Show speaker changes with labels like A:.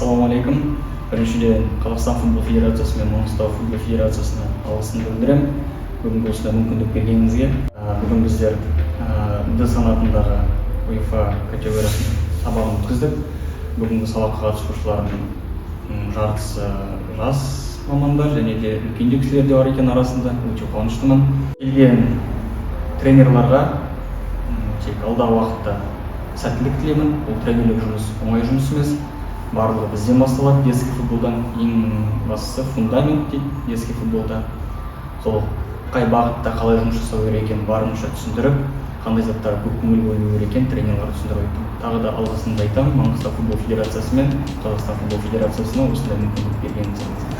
A: Ассалаумағалейкум. Біріншіден Қазақстан футбол федерациясы мен Маңғыстау футбол федерациясына алғысымды білдіремін. Бүгінгі осындай мүмкіндік бергеніңізге. Бүгін біздер Д санатындағы УЕФА категориясының сабағын өткіздік. Бүгінгі сабаққа қатысушылардың жартысы жас мамандар және де үлкендеу кісілер де бар екен арасында. Өте қуаныштымын. Келген тренерларға тек алдағы уақытта сәттілік тілеймін. Бұл тренерлік жұмыс оңай жұмыс емес. Барлығы бізден басталады. Детский футболдан ең бастысы фундамент дейді детский футболда. Сол қай бағытта қалай жұмыс жасау керек екенін барынша түсіндіріп, қандай заттарға көп көңіл бөлу керек екенін тренерларға түсіндіріп айттым. Тағы да алғысымды айтамын Маңғыстау футбол федерациясы мен Қазақстан футбол федерациясына осындай мүмкіндік бергеніңізге.